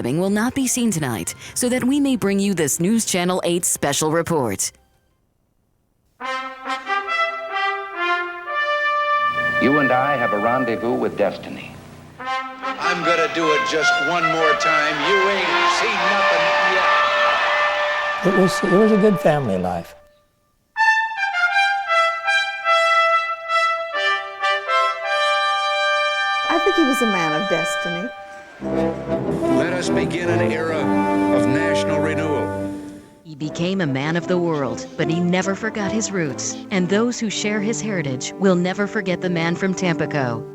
stabbing will not be seen tonight, so that we may bring you this News Channel 8 special report. You and I have a rendezvous with destiny. I'm gonna do it just one more time. You ain't seen nothing yet. It was a good family life. I think he was a man of destiny. Let us begin an era of national renewal. He became a man of the world, but he never forgot his roots. And those who share his heritage will never forget the man from Tampico.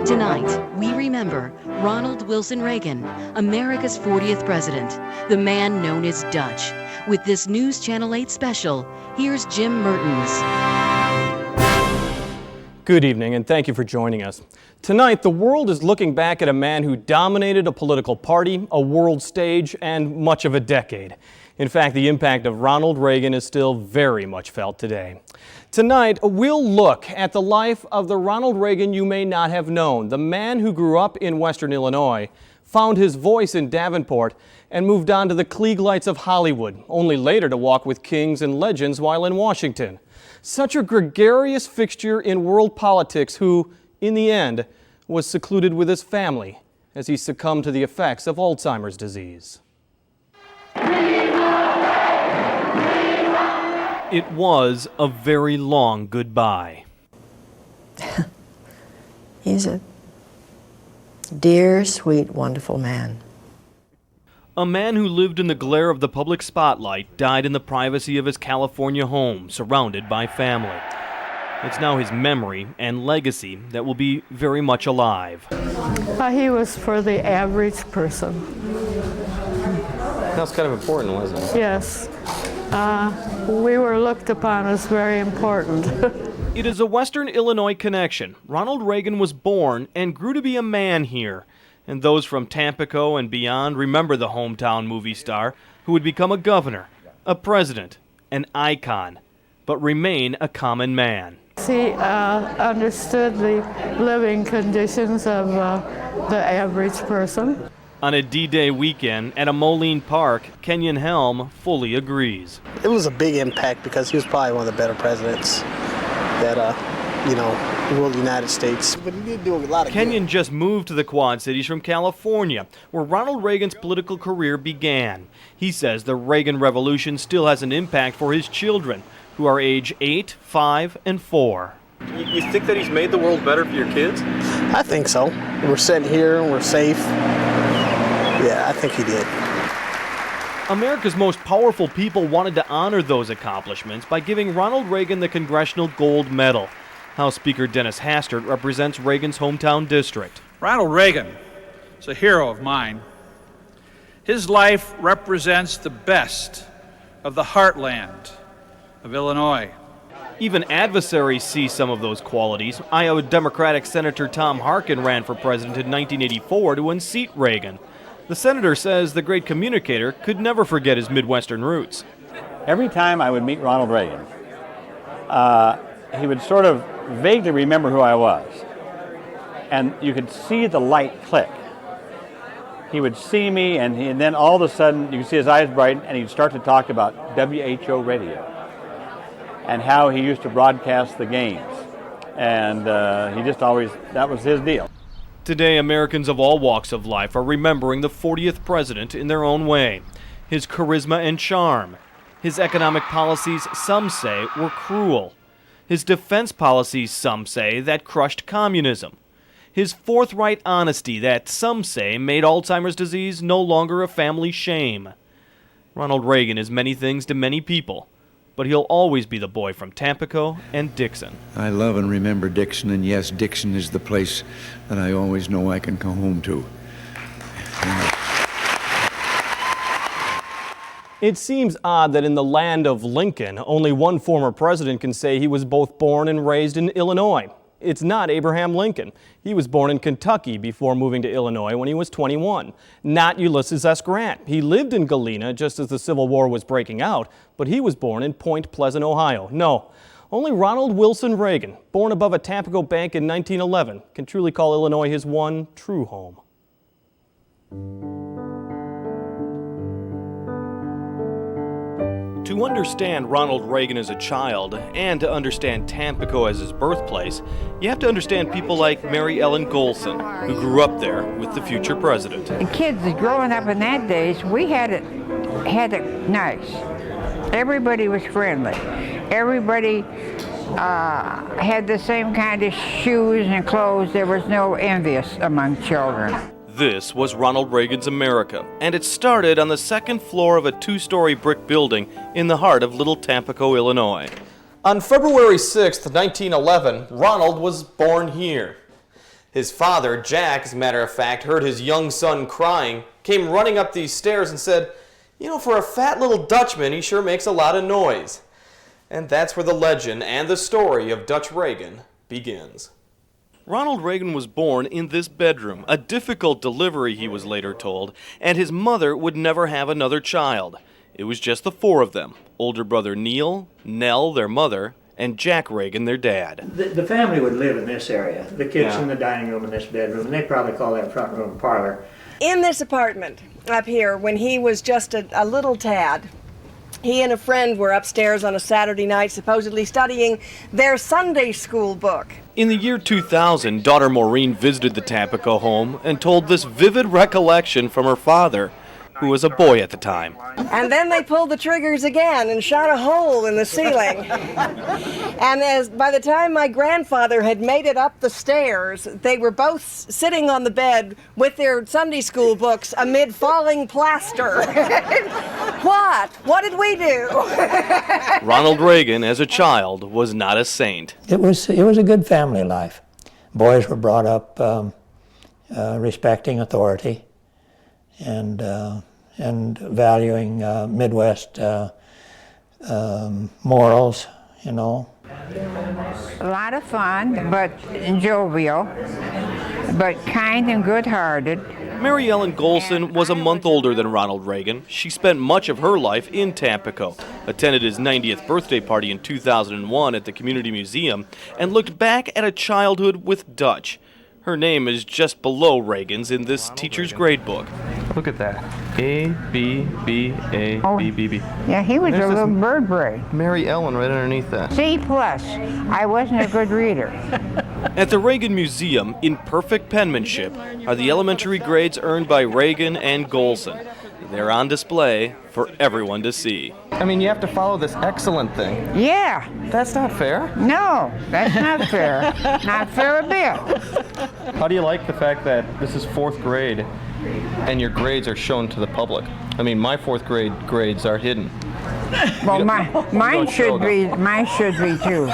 Tonight, we remember Ronald Wilson Reagan, America's 40th president, the man known as Dutch. With this News Channel 8 special, here's Jim Mertens. Good evening, and thank you for joining us. Tonight, the world is looking back at a man who dominated a political party, a world stage, and much of a decade. In fact, the impact of Ronald Reagan is still very much felt today. Tonight, we'll look at the life of the Ronald Reagan you may not have known, the man who grew up in Western Illinois, found his voice in Davenport, and moved on to the Klieg lights of Hollywood, only later to walk with kings and legends while in Washington. Such a gregarious fixture in world politics who, in the end, was secluded with his family as he succumbed to the effects of Alzheimer's disease. It was a very long goodbye. He's a dear, sweet, wonderful man. A man who lived in the glare of the public spotlight died in the privacy of his California home, surrounded by family. It's now his memory and legacy that will be very much alive. He was for the average person. That's kind of important, wasn't it? Yes. We were looked upon as very important. It is a Western Illinois connection. Ronald Reagan was born and grew to be a man here. And those from Tampico and beyond remember the hometown movie star who would become a governor, a president, an icon, but remain a common man. He understood the living conditions of the average person. On a D-Day weekend at a Moline Park, Kenyon Helm fully agrees. It was a big impact because he was probably one of the better presidents that, ruled the United States. But he did do a lot of Kenyon good. just moved to the Quad Cities from California, where Ronald Reagan's political career began. He says the Reagan Revolution still has an impact for his children, who are age 8, 5, and 4. You think that he's made the world better for your kids? I think so. We're sitting here and we're safe. Yeah, I think he did. America's most powerful people wanted to honor those accomplishments by giving Ronald Reagan the Congressional Gold Medal. House Speaker Dennis Hastert represents Reagan's hometown district. Ronald Reagan is a hero of mine. His life represents the best of the heartland of Illinois. Even adversaries see some of those qualities. Iowa Democratic Senator Tom Harkin ran for president in 1984 to unseat Reagan. The senator says the great communicator could never forget his Midwestern roots. Every time I would meet Ronald Reagan, he would sort of vaguely remember who I was. And you could see the light click. He would see me, and then all of a sudden, you could see his eyes brighten, and he'd start to talk about WHO radio and how he used to broadcast the games. And he just always, that was his deal. Today, Americans of all walks of life are remembering the 40th president in their own way. His charisma and charm. His economic policies, some say, were cruel. His defense policies, some say, that crushed communism. His forthright honesty that, some say, made Alzheimer's disease no longer a family shame. Ronald Reagan is many things to many people, but he'll always be the boy from Tampico and Dixon. I love and remember Dixon, and yes, Dixon is the place that I always know I can come home to. It seems odd that in the land of Lincoln, only one former president can say he was both born and raised in Illinois. It's not Abraham Lincoln. He was born in Kentucky before moving to Illinois when he was 21. Not Ulysses S. Grant. He lived in Galena just as the Civil War was breaking out, but he was born in Point Pleasant, Ohio. No, only Ronald Wilson Reagan, born above a Tampico bank in 1911, can truly call Illinois his one true home. To understand Ronald Reagan as a child, and to understand Tampico as his birthplace, you have to understand people like Mary Ellen Golson, who grew up there with the future president. The kids growing up in that days, we had it nice. Everybody was friendly. Everybody had the same kind of shoes and clothes. There was no envious among children. This was Ronald Reagan's America, and it started on the second floor of a two-story brick building in the heart of Little Tampico, Illinois. On February 6, 1911, Ronald was born here. His father, Jack, as a matter of fact, heard his young son crying, came running up these stairs and said, "You know, for a fat little Dutchman, he sure makes a lot of noise." And that's where the legend and the story of Dutch Reagan begins. Ronald Reagan was born in this bedroom, a difficult delivery, he was later told, and his mother would never have another child. It was just the four of them: older brother Neil, Nell, their mother, and Jack Reagan, their dad. The family would live in this area, the kitchen, the dining room, and this bedroom, and they probably call that front room parlor. In this apartment up here, when he was just a little tad, he and a friend were upstairs on a Saturday night supposedly studying their Sunday school book. In the year 2000, daughter Maureen visited the Tampico home and told this vivid recollection from her father, who was a boy at the time. And then they pulled the triggers again and shot a hole in the ceiling. And by the time my grandfather had made it up the stairs, they were both sitting on the bed with their Sunday school books amid falling plaster. What did we do? Ronald Reagan, as a child, was not a saint. It was a good family life. Boys were brought up respecting authority and valuing Midwest morals, you know. A lot of fun, but jovial, but kind and good-hearted. Mary Ellen Golson was a month older than Ronald Reagan. She spent much of her life in Tampico, attended his 90th birthday party in 2001 at the Community Museum, and looked back at a childhood with Dutch. Her name is just below Reagan's in this teacher's grade book. Look at that. A, B, B, A, B, B, B. Yeah, he was a little bird brain. Mary Ellen right underneath that. C+. I wasn't a good reader. At the Reagan Museum, in perfect penmanship, are the elementary grades earned by Reagan and Golson. They're on display for everyone to see. I mean, you have to follow this excellent thing. Yeah. That's not fair. No, that's not fair. Not fair a bit. How do you like the fact that this is fourth grade and your grades are shown to the public? I mean, my fourth grade grades are hidden. Well, mine should be too.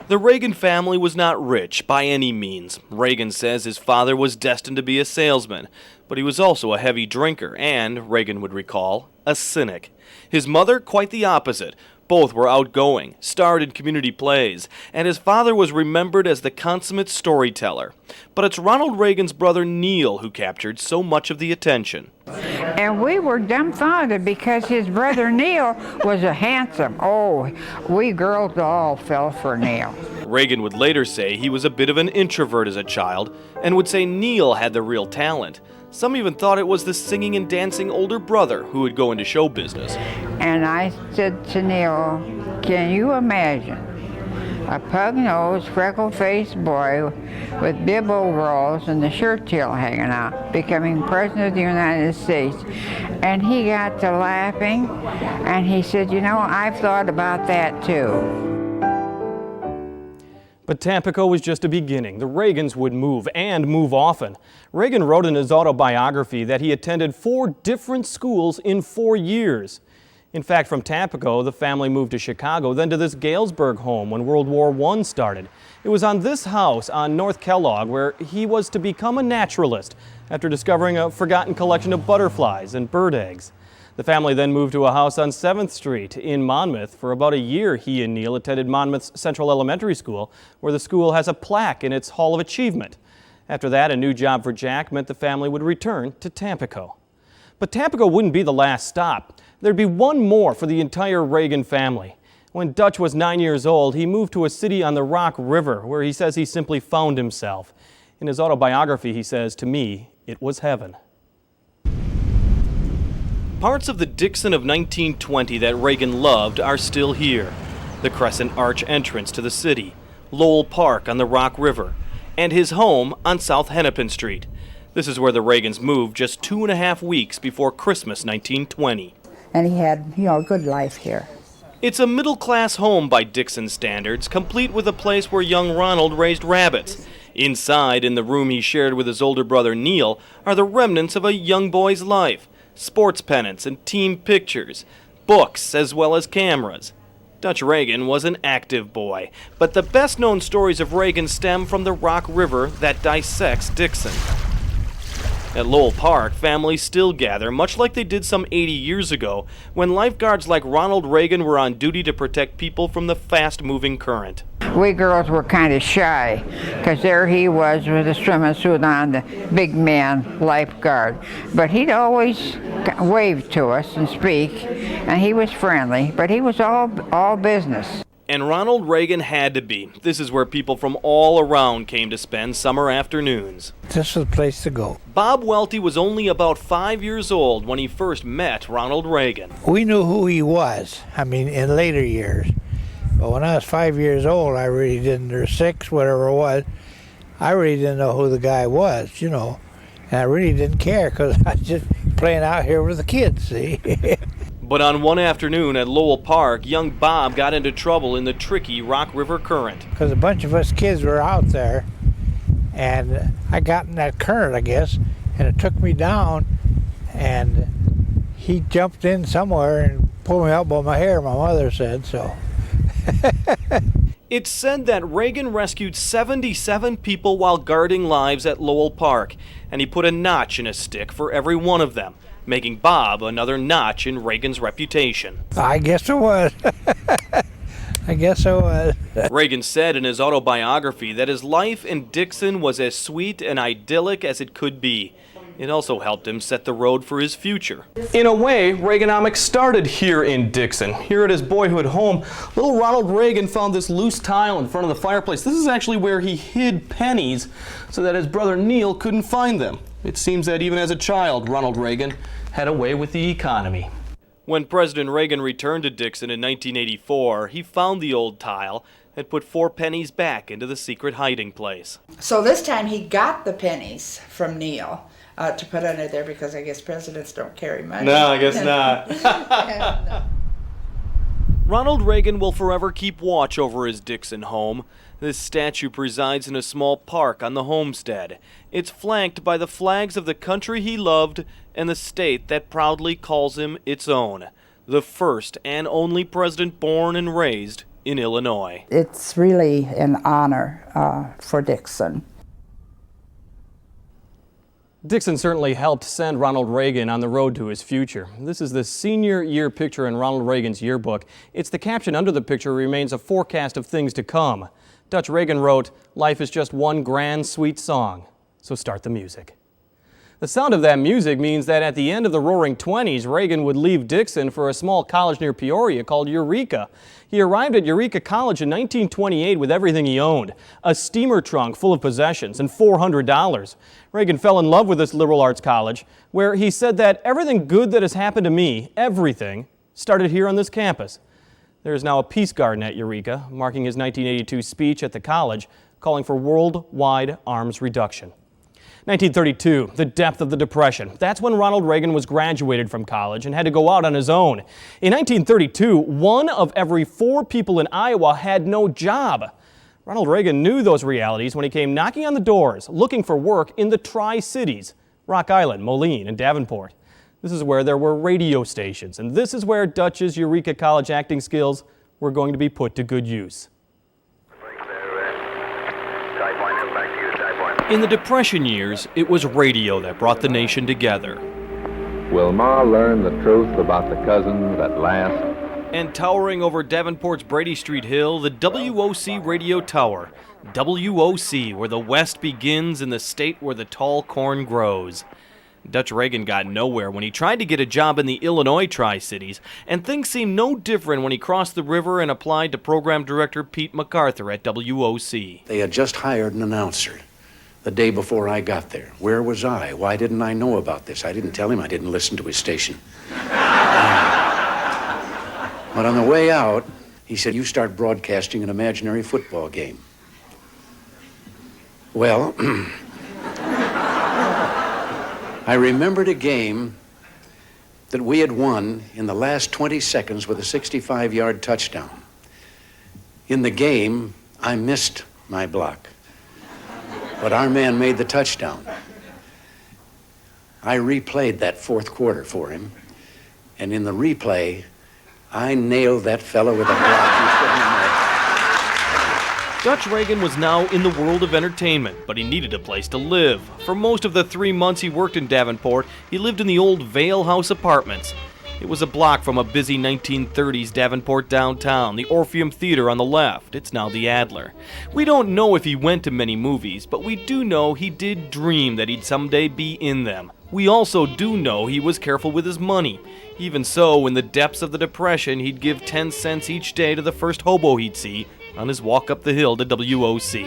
The Reagan family was not rich by any means. Reagan says his father was destined to be a salesman, but he was also a heavy drinker and, Reagan would recall, a cynic. His mother, quite the opposite. Both were outgoing, starred in community plays, and his father was remembered as the consummate storyteller. But it's Ronald Reagan's brother Neil who captured so much of the attention. And we were dumbfounded because his brother Neil was a handsome. Oh, we girls all fell for Neil. Reagan would later say he was a bit of an introvert as a child, and would say Neil had the real talent. Some even thought it was the singing and dancing older brother who would go into show business. And I said to Neil, can you imagine a pug-nosed, freckle-faced boy with bib overalls and the shirt tail hanging out becoming president of the United States? And he got to laughing, and he said, you know, I've thought about that too. But Tampico was just a beginning. The Reagans would move, and move often. Reagan wrote in his autobiography that he attended 4 different schools in 4 years. In fact, from Tampico, the family moved to Chicago, then to this Galesburg home when World War I started. It was on this house on North Kellogg where he was to become a naturalist after discovering a forgotten collection of butterflies and bird eggs. The family then moved to a house on 7th Street in Monmouth. For about a year, he and Neil attended Monmouth's Central Elementary School, where the school has a plaque in its Hall of Achievement. After that, a new job for Jack meant the family would return to Tampico. But Tampico wouldn't be the last stop. There'd be one more for the entire Reagan family. When Dutch was 9 years old, he moved to a city on the Rock River, where he says he simply found himself. In his autobiography, he says, "To me, it was heaven." Parts of the Dixon of 1920 that Reagan loved are still here. The Crescent Arch entrance to the city, Lowell Park on the Rock River, and his home on South Hennepin Street. This is where the Reagans moved just 2.5 weeks before Christmas 1920. And he had, a good life here. It's a middle-class home by Dixon standards, complete with a place where young Ronald raised rabbits. Inside, in the room he shared with his older brother Neil, are the remnants of a young boy's life. Sports pennants and team pictures, books as well as cameras. Dutch Reagan was an active boy, but the best-known stories of Reagan stem from the Rock River that dissects Dixon. At Lowell Park, families still gather, much like they did some 80 years ago, when lifeguards like Ronald Reagan were on duty to protect people from the fast-moving current. We girls were kind of shy, because there he was with a swimming suit on, the big man lifeguard. But he'd always wave to us and speak, and he was friendly, but he was all business. And Ronald Reagan had to be. This is where people from all around came to spend summer afternoons. This was the place to go. Bob Welty was only about 5 years old when he first met Ronald Reagan. We knew who he was, in later years. But when I was 5 years old, I really didn't, or 6, whatever it was, I really didn't know who the guy was, And I really didn't care because I was just playing out here with the kids, see? But on one afternoon at Lowell Park, young Bob got into trouble in the tricky Rock River current. Because a bunch of us kids were out there, and I got in that current, I guess, and it took me down, and he jumped in somewhere and pulled me out by my hair, my mother said, so. It's said that Reagan rescued 77 people while guarding lives at Lowell Park, and he put a notch in a stick for every one of them, making Bob another notch in Reagan's reputation. I guess it was. I guess it was. Reagan said in his autobiography that his life in Dixon was as sweet and idyllic as it could be. It also helped him set the road for his future. In a way, Reaganomics started here in Dixon. Here at his boyhood home, little Ronald Reagan found this loose tile in front of the fireplace. This is actually where he hid pennies so that his brother Neil couldn't find them. It seems that even as a child, Ronald Reagan had a way with the economy. When President Reagan returned to Dixon in 1984, he found the old tile and put 4 pennies back into the secret hiding place. So this time he got the pennies from Neil to put under there because I guess presidents don't carry money. No, I guess not. No. Ronald Reagan will forever keep watch over his Dixon home. This statue presides in a small park on the homestead. It's flanked by the flags of the country he loved and the state that proudly calls him its own. The first and only president born and raised in Illinois. It's really an honor for Dixon. Dixon certainly helped send Ronald Reagan on the road to his future. This is the senior year picture in Ronald Reagan's yearbook. It's the caption under the picture remains a forecast of things to come. Dutch Reagan wrote, "Life is just one grand, sweet song, so start the music." The sound of that music means that at the end of the Roaring '20s, Reagan would leave Dixon for a small college near Peoria called Eureka. He arrived at Eureka College in 1928 with everything he owned, a steamer trunk full of possessions and $400. Reagan fell in love with this liberal arts college, where he said that everything good that has happened to me, everything, started here on this campus. There is now a peace garden at Eureka, marking his 1982 speech at the college, calling for worldwide arms reduction. 1932, the depth of the Depression. That's when Ronald Reagan was graduated from college and had to go out on his own. In 1932, 1 of every 4 people in Iowa had no job. Ronald Reagan knew those realities when he came knocking on the doors, looking for work in the Tri-Cities, Rock Island, Moline, and Davenport. This is where there were radio stations, and this is where Dutch's Eureka College acting skills were going to be put to good use. In the Depression years, it was radio that brought the nation together. Will Ma learn the truth about the cousins at last? And towering over Davenport's Brady Street Hill, the WOC Radio Tower. WOC, where the West begins in the state where the tall corn grows. Dutch Reagan got nowhere when he tried to get a job in the Illinois Tri-Cities, and things seemed no different when he crossed the river and applied to program director Pete MacArthur at WOC. They had just hired an announcer. the day before I got there. Where was I? Why didn't I know about this? I didn't tell him. I didn't listen to his station. But on the way out, he said, you start broadcasting an imaginary football game. Well, I remembered a game that we had won in the last 20 seconds with a 65-yard touchdown. In the game, I missed my block, but our man made the touchdown. I replayed that fourth quarter for him, and in the replay, I nailed that fellow with a block he couldn't make. Dutch Reagan was now in the world of entertainment, but he needed a place to live. For most of the 3 months he worked in Davenport, he lived in the old Vale House apartments. It was a block from a busy 1930s Davenport downtown, the Orpheum Theater on the left. It's now the Adler. We don't know if he went to many movies, but we do know he did dream that he'd someday be in them. We also do know he was careful with his money. Even so, in the depths of the Depression, he'd give 10 cents each day to the first hobo he'd see on his walk up the hill to WOC.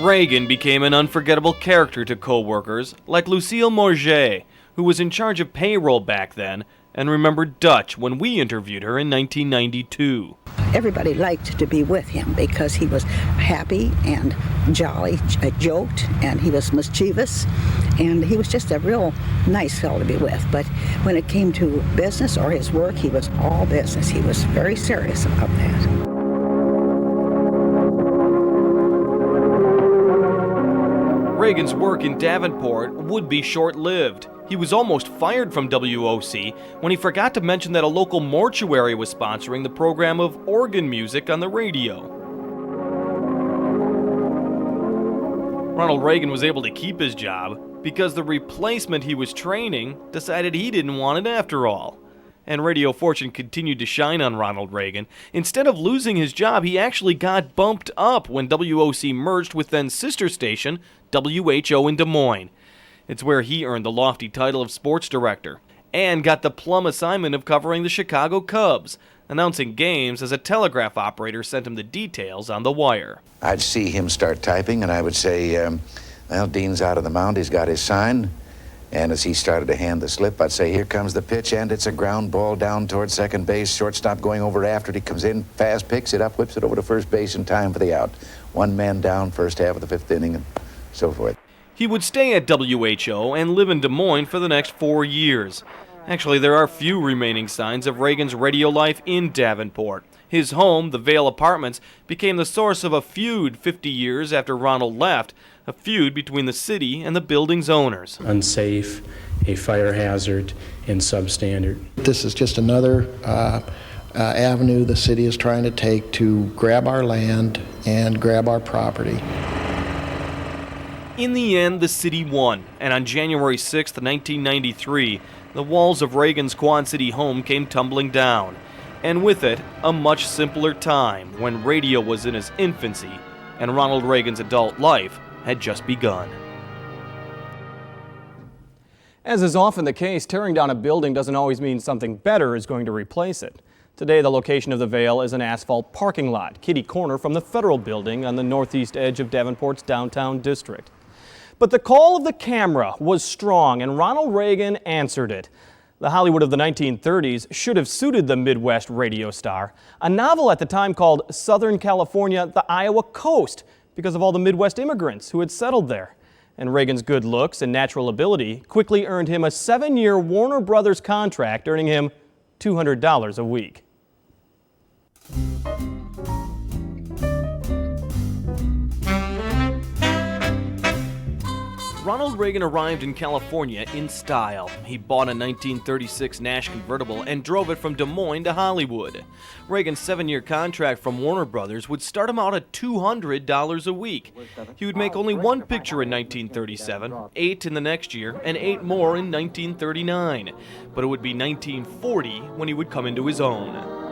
Reagan became an unforgettable character to co-workers like Lucille Morget, who was in charge of payroll back then, and remembered Dutch when we interviewed her in 1992. Everybody liked to be with him because he was happy and jolly, joked, and he was mischievous, and he was just a real nice fellow to be with. But when it came to business or his work, he was all business. He was very serious about that. Reagan's work in Davenport would be short-lived. He was almost fired from WOC when he forgot to mention that a local mortuary was sponsoring the program of organ music on the radio. Ronald Reagan was able to keep his job because the replacement he was training decided he didn't want it after all. And radio fortune continued to shine on Ronald Reagan. Instead of losing his job, he actually got bumped up when WOC merged with then sister station WHO in Des Moines. It's where he earned the lofty title of sports director and got the plum assignment of covering the Chicago Cubs, announcing games as a telegraph operator sent him the details on the wire. I'd see him start typing, and I would say, well, Dean's out of the mound, he's got his sign. And as he started to hand the slip, I'd say, here comes the pitch, and it's a ground ball down towards second base. Shortstop going over after it. He comes in fast, picks it up, whips it over to first base in time for the out. 1 man down, first half of the 5th inning, and so forth. He would stay at WHO and live in Des Moines for the next 4 years. Actually, there are few remaining signs of Reagan's radio life in Davenport. His home, the Vale Apartments, became the source of a feud 50 years after Ronald left, a feud between the city and the building's owners. Unsafe, a fire hazard, and substandard. This is just another avenue the city is trying to take to grab our land and grab our property. In the end, the city won, and on January 6, 1993, the walls of Reagan's Quad City home came tumbling down, and with it, a much simpler time when radio was in its infancy and Ronald Reagan's adult life had just begun. As is often the case, tearing down a building doesn't always mean something better is going to replace it. Today, the location of the Vale is an asphalt parking lot, kitty corner from the Federal Building on the northeast edge of Davenport's downtown district. But the call of the camera was strong, and Ronald Reagan answered it. The Hollywood of the 1930s should have suited the Midwest radio star. A novel at the time called Southern California, the Iowa Coast, because of all the Midwest immigrants who had settled there. And Reagan's good looks and natural ability quickly earned him a 7-year Warner Brothers contract, earning him $200 a week. Ronald Reagan arrived in California in style. He bought a 1936 Nash convertible and drove it from Des Moines to Hollywood. Reagan's 7-year contract from Warner Brothers would start him out at $200 a week. He would make only 1 picture in 1937, 8 in the next year, and 8 more in 1939. But it would be 1940 when he would come into his own.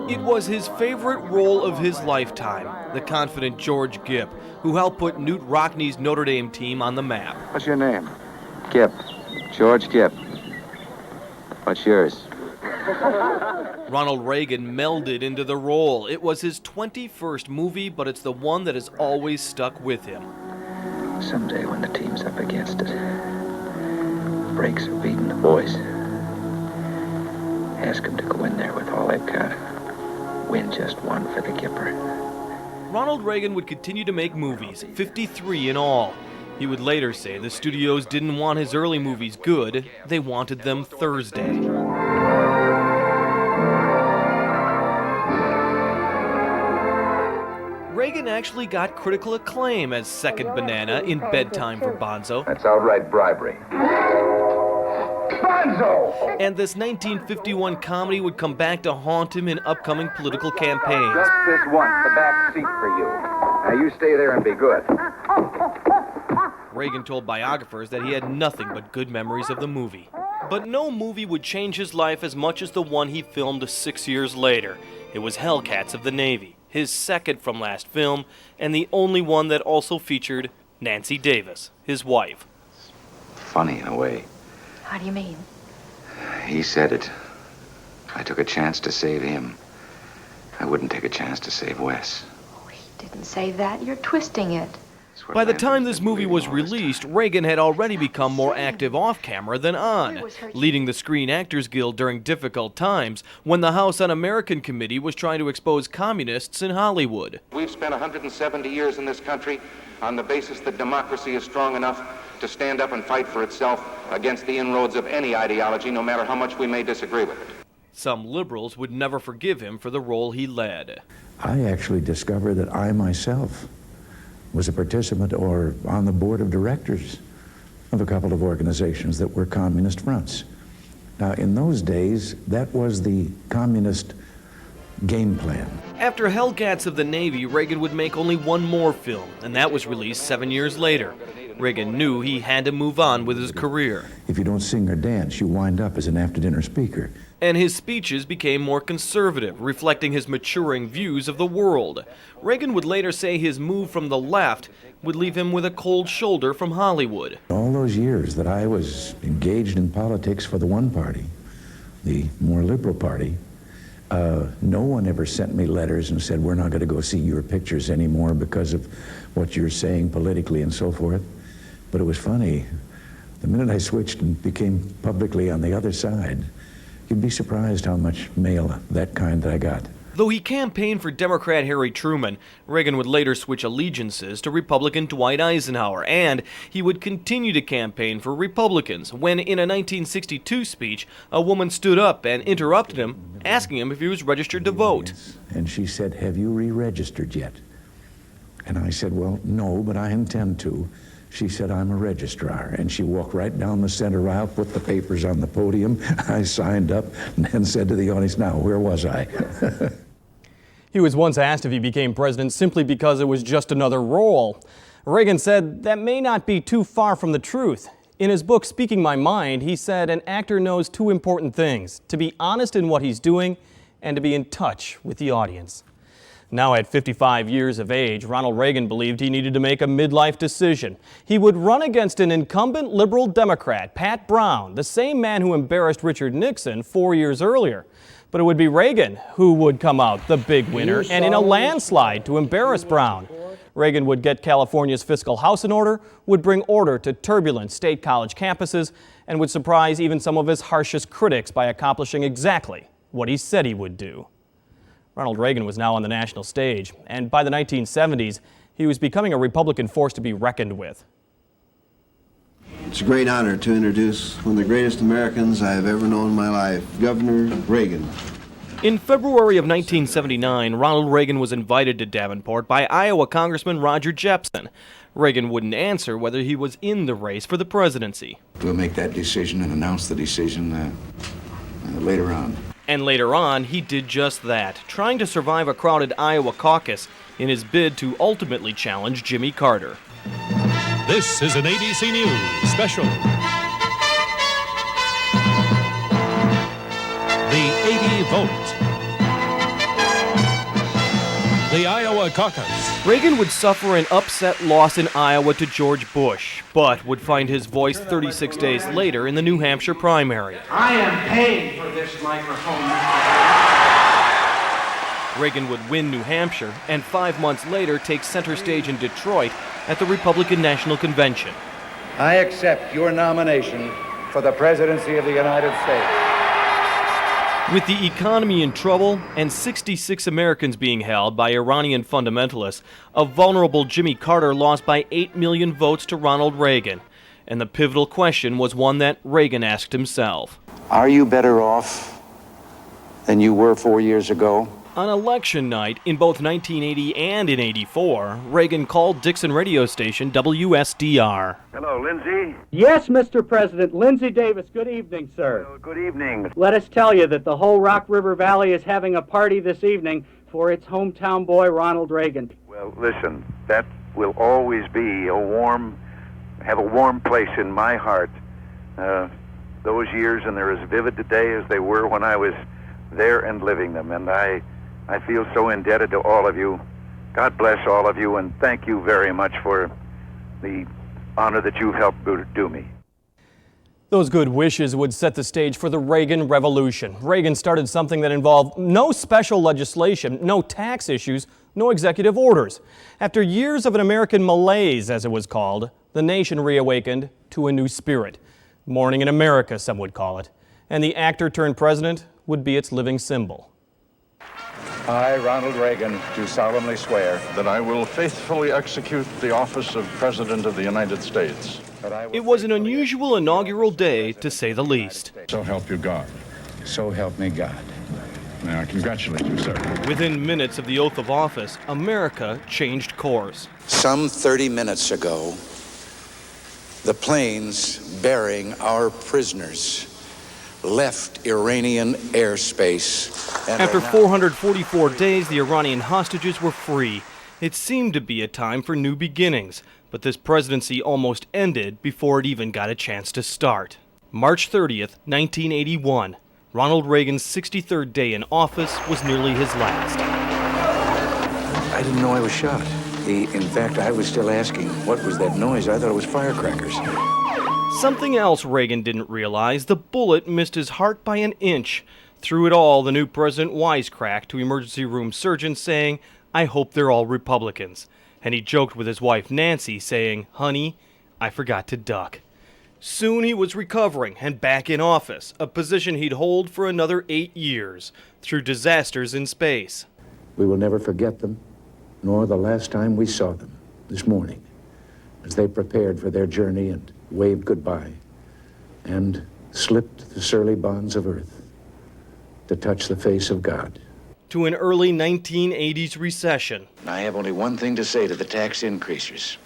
It was his favorite role of his lifetime, the confident George Gipp, who helped put Newt Rockne's Notre Dame team on the map. What's your name? Gipp. George Gipp. What's yours? Ronald Reagan melded into the role. It was his 21st movie, but it's the one that has always stuck with him. Someday when the team's up against it, brakes are beating the boys. Ask them to go in there with all they've got. Win just one for the Gipper. Ronald Reagan would continue to make movies, 53 in all. He would later say the studios didn't want his early movies good, they wanted them Thursday. Reagan actually got critical acclaim as Second Banana in Bedtime for Bonzo. That's outright bribery. Bonzo! And this 1951 comedy would come back to haunt him in upcoming political campaigns. Just this once, the back seat for you. Now you stay there and be good. Reagan told biographers that he had nothing but good memories of the movie. But no movie would change his life as much as the one he filmed 6 years later. It was Hellcats of the Navy, his second from last film, and the only one that also featured Nancy Davis, his wife. Funny in a way. How do you mean? He said it. I took a chance to save him. I wouldn't take a chance to save Wes. Oh, he didn't say that. You're twisting it. By the time this movie was released, Reagan had already become more active off-camera than on, leading the Screen Actors Guild during difficult times when the House Un-American Committee was trying to expose communists in Hollywood. We've spent 170 years in this country on the basis that democracy is strong enough to stand up and fight for itself against the inroads of any ideology, no matter how much we may disagree with it. Some liberals would never forgive him for the role he led. I actually discovered that I myself was a participant or on the board of directors of a couple of organizations that were communist fronts. Now, in those days, that was the communist game plan. After Hellcats of the Navy, Reagan would make only one more film, and that was released 7 years later. Reagan knew he had to move on with his career. If you don't sing or dance, you wind up as an after-dinner speaker. And his speeches became more conservative, reflecting his maturing views of the world. Reagan would later say his move from the left would leave him with a cold shoulder from Hollywood. All those years that I was engaged in politics for the one party, the more liberal party, no one ever sent me letters and said, we're not going to go see your pictures anymore because of what you're saying politically and so forth. But it was funny. The minute I switched and became publicly on the other side, you'd be surprised how much mail that kind that I got. Though he campaigned for Democrat Harry Truman, Reagan would later switch allegiances to Republican Dwight Eisenhower, and he would continue to campaign for Republicans when, in a 1962 speech, a woman stood up and interrupted him, asking him if he was registered to vote. And she said, have you re-registered yet? And I said, well, no, but I intend to. She said, I'm a registrar. And she walked right down the center aisle, put the papers on the podium. I signed up and then said to the audience, now, where was I? He was once asked if he became president simply because it was just another role. Reagan said that may not be too far from the truth. In his book, Speaking My Mind, he said an actor knows two important things: to be honest in what he's doing and to be in touch with the audience. Now at 55 years of age, Ronald Reagan believed he needed to make a midlife decision. He would run against an incumbent liberal Democrat, Pat Brown, the same man who embarrassed Richard Nixon 4 years earlier. But it would be Reagan who would come out the big winner, and in a landslide to embarrass Brown. Reagan would get California's fiscal house in order, would bring order to turbulent state college campuses, and would surprise even some of his harshest critics by accomplishing exactly what he said he would do. Ronald Reagan was now on the national stage, and by the 1970s, he was becoming a Republican force to be reckoned with. It's a great honor to introduce one of the greatest Americans I have ever known in my life, Governor Reagan. In February of 1979, Ronald Reagan was invited to Davenport by Iowa Congressman Roger Jepsen. Reagan wouldn't answer whether he was in the race for the presidency. We'll make that decision and announce the decision later on. And later on, he did just that, trying to survive a crowded Iowa caucus in his bid to ultimately challenge Jimmy Carter. This is an ABC News special. The 80 vote. the Iowa caucus. Reagan would suffer an upset loss in Iowa to George Bush, but would find his voice 36 days later in the New Hampshire primary. I am paying for this microphone, Mr. Reagan would win New Hampshire, and 5 months later take center stage in Detroit at the Republican National Convention. I accept your nomination for the presidency of the United States. With the economy in trouble and 66 Americans being held by Iranian fundamentalists, a vulnerable Jimmy Carter lost by 8 million votes to Ronald Reagan. And the pivotal question was one that Reagan asked himself. Are you better off than you were 4 years ago? On election night, in both 1980 and in 84, Reagan called Dixon radio station WSDR. Hello, Lindsay. Yes, Mr. President. Lindsay Davis, good evening, sir. Well, good evening. Let us tell you that the whole Rock River Valley is having a party this evening for its hometown boy, Ronald Reagan. Well, listen, that will always be have a warm place in my heart. Those years, and they're as vivid today as they were when I was there and living them, and I feel so indebted to all of you. God bless all of you, and thank you very much for the honor that you've helped do me. Those good wishes would set the stage for the Reagan Revolution. Reagan started something that involved no special legislation, no tax issues, no executive orders. After years of an American malaise, as it was called, the nation reawakened to a new spirit. Morning in America, some would call it. And the actor turned president would be its living symbol. I, Ronald Reagan, do solemnly swear that I will faithfully execute the office of President of the United States. It was an unusual inaugural day, to say the least. So help you God. So help me God. May I congratulate you, sir. Within minutes of the oath of office, America changed course. Some 30 minutes ago, the planes bearing our prisoners left Iranian airspace. After 444 days, the Iranian hostages were free. It seemed to be a time for new beginnings, but this presidency almost ended before it even got a chance to start. March 30th, 1981. Ronald Reagan's 63rd day in office was nearly his last. I didn't know I was shot. In fact, I was still asking, what was that noise? I thought it was firecrackers. Something else Reagan didn't realize, the bullet missed his heart by an inch. Through it all, the new president wisecracked to emergency room surgeons saying, "I hope they're all Republicans." And he joked with his wife Nancy saying, "Honey, I forgot to duck." Soon he was recovering and back in office, a position he'd hold for another 8 years, through disasters in space. We will never forget them, nor the last time we saw them, this morning, as they prepared for their journey and waved goodbye and slipped the surly bonds of earth to touch the face of God. To an early 1980s recession. I have only one thing to say to the tax increasers.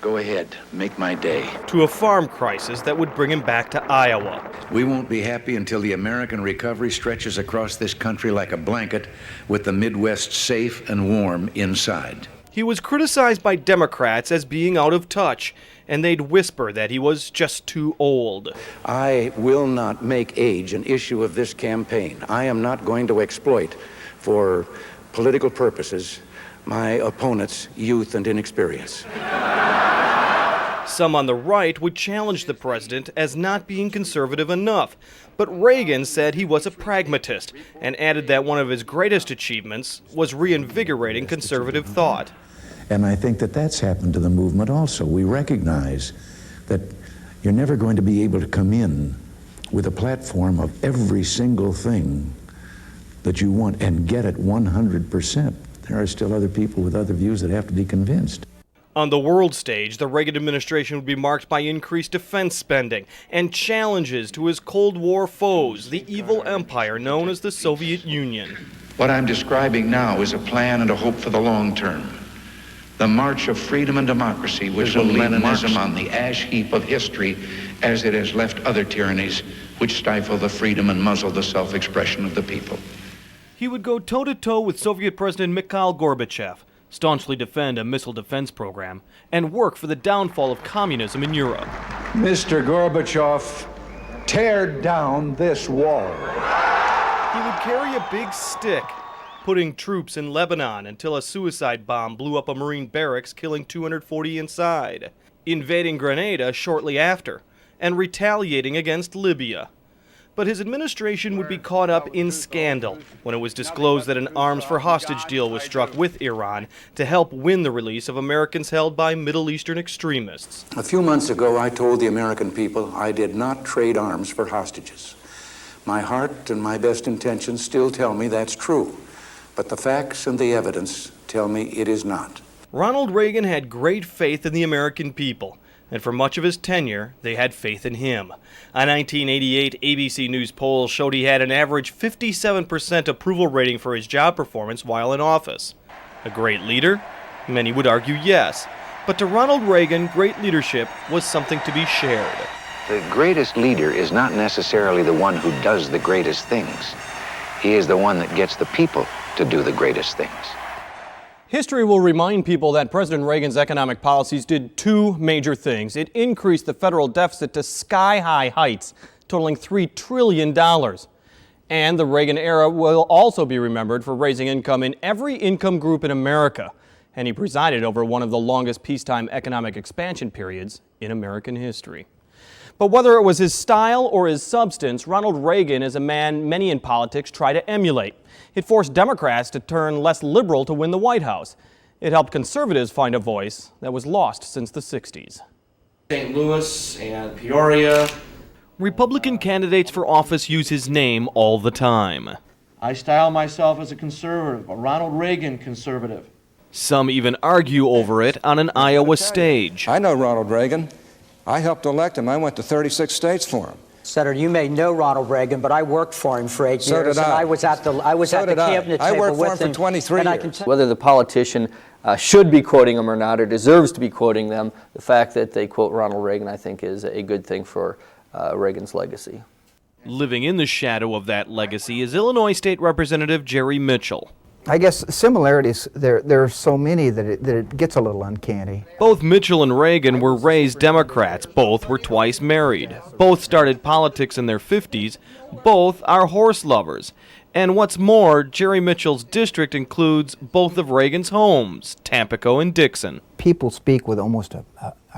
Go ahead, make my day. To a farm crisis that would bring him back to Iowa. We won't be happy until the American recovery stretches across this country like a blanket, with the Midwest safe and warm inside. He was criticized by Democrats as being out of touch, and they'd whisper that he was just too old. I will not make age an issue of this campaign. I am not going to exploit, for political purposes, my opponent's youth and inexperience. Some on the right would challenge the president as not being conservative enough, but Reagan said he was a pragmatist and added that one of his greatest achievements was reinvigorating conservative thought. And I think that that's happened to the movement also. We recognize that you're never going to be able to come in with a platform of every single thing that you want and get it 100%. There are still other people with other views that have to be convinced. On the world stage, the Reagan administration would be marked by increased defense spending and challenges to his Cold War foes, the evil empire known as the Soviet Union. What I'm describing now is a plan and a hope for the long term. The march of freedom and democracy, which will leave Leninism on the ash heap of history as it has left other tyrannies which stifle the freedom and muzzle the self-expression of the people. He would go toe-to-toe with Soviet President Mikhail Gorbachev, staunchly defend a missile defense program, and work for the downfall of communism in Europe. Mr. Gorbachev, tear down this wall. He would carry a big stick, putting troops in Lebanon until a suicide bomb blew up a Marine barracks, killing 240 inside, invading Grenada shortly after, and retaliating against Libya. But his administration would be caught up in scandal when it was disclosed that an arms for hostage deal was struck with Iran to help win the release of Americans held by Middle Eastern extremists. A few months ago, I told the American people I did not trade arms for hostages. My heart and my best intentions still tell me that's true, but the facts and the evidence tell me it is not. Ronald Reagan had great faith in the American people, and for much of his tenure, they had faith in him. A 1988 ABC News poll showed he had an average 57% approval rating for his job performance while in office. A great leader? Many would argue yes. But to Ronald Reagan, great leadership was something to be shared. The greatest leader is not necessarily the one who does the greatest things. He is the one that gets the people to do the greatest things. History will remind people that President Reagan's economic policies did two major things. It increased the federal deficit to sky-high heights, totaling $3 trillion. And the Reagan era will also be remembered for raising income in every income group in America. And he presided over one of the longest peacetime economic expansion periods in American history. But whether it was his style or his substance, Ronald Reagan is a man many in politics try to emulate. It forced Democrats to turn less liberal to win the White House. It helped conservatives find a voice that was lost since the 60s. St. Louis and Peoria. Republican candidates for office use his name all the time. I style myself as a conservative, a Ronald Reagan conservative. Some even argue over it on an Iowa stage. I know Ronald Reagan. I helped elect him. I went to 36 states for him. Senator, you may know Ronald Reagan, but I worked for him for 8 years. So did I. And I was at the cabinet table I worked for with him for 23 years. Whether the politician should be quoting them or not, or deserves to be quoting them, the fact that they quote Ronald Reagan, I think, is a good thing for Reagan's legacy. Living in the shadow of that legacy is Illinois State Representative Jerry Mitchell. I guess similarities, there are so many that it gets a little uncanny. Both Mitchell and Reagan were raised Democrats. Both were twice married. Both started politics in their 50s. Both are horse lovers. And what's more, Jerry Mitchell's district includes both of Reagan's homes, Tampico and Dixon. People speak with almost a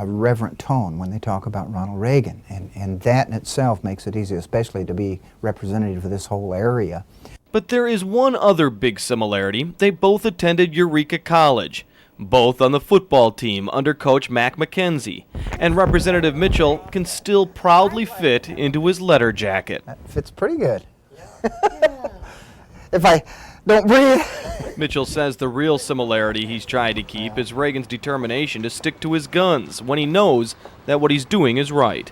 reverent tone when they talk about Ronald Reagan, and that in itself makes it easy, especially to be representative of this whole area. But there is one other big similarity. They both attended Eureka College, both on the football team under Coach Mac McKenzie, and Representative Mitchell can still proudly fit into his letter jacket. That fits pretty good. If I don't breathe. Mitchell says the real similarity he's trying to keep is Reagan's determination to stick to his guns when he knows that what he's doing is right.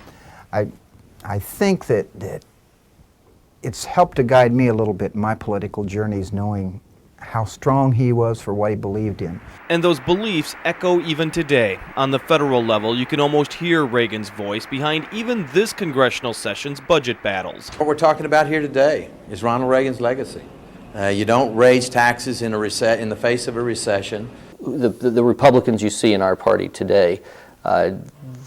I think that it's helped to guide me a little bit in my political journeys, knowing how strong he was for what he believed in. And those beliefs echo even today. On the federal level, you can almost hear Reagan's voice behind even this congressional session's budget battles. What we're talking about here today is Ronald Reagan's legacy. You don't raise taxes in the face of a recession. The Republicans you see in our party today, the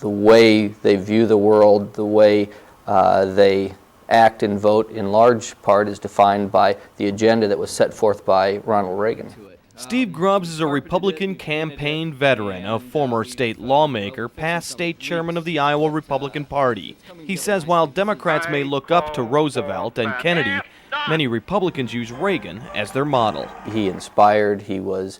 way they view the world, the way they act and vote in large part is defined by the agenda that was set forth by Ronald Reagan. Steve Grubbs is a Republican campaign veteran, a former state lawmaker, past state chairman of the Iowa Republican Party. He says while Democrats may look up to Roosevelt and Kennedy, many Republicans use Reagan as their model. He inspired, he was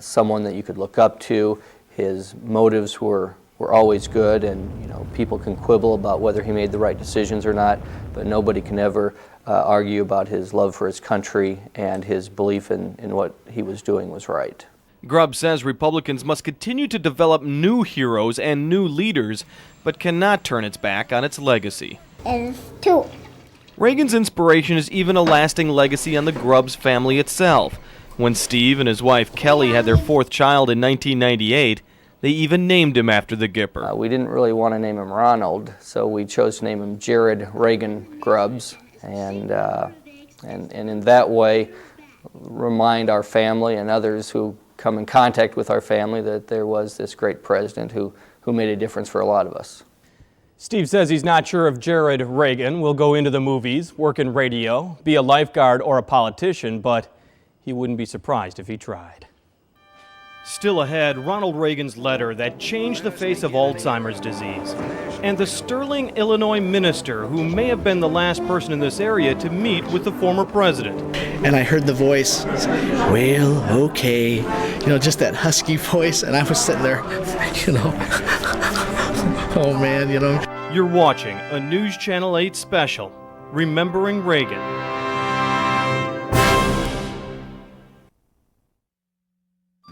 someone that you could look up to. His motives were always good, and people can quibble about whether he made the right decisions or not, but nobody can ever argue about his love for his country and his belief in what he was doing was right. Grubb says Republicans must continue to develop new heroes and new leaders, but cannot turn its back on its legacy. Reagan's inspiration is even a lasting legacy on the Grubbs family itself. When Steve and his wife Kelly had their fourth child in 1998, they even named him after the Gipper. We didn't really want to name him Ronald, so we chose to name him Jared Reagan Grubbs, and in that way remind our family and others who come in contact with our family that there was this great president who made a difference for a lot of us. Steve says he's not sure if Jared Reagan will go into the movies, work in radio, be a lifeguard, or a politician, but he wouldn't be surprised if he tried. Still ahead, Ronald Reagan's letter that changed the face of Alzheimer's disease, and the Sterling, Illinois minister who may have been the last person in this area to meet with the former president. And I heard the voice, well, okay, just that husky voice, and I was sitting there, oh man, You're watching a News Channel 8 special, Remembering Reagan.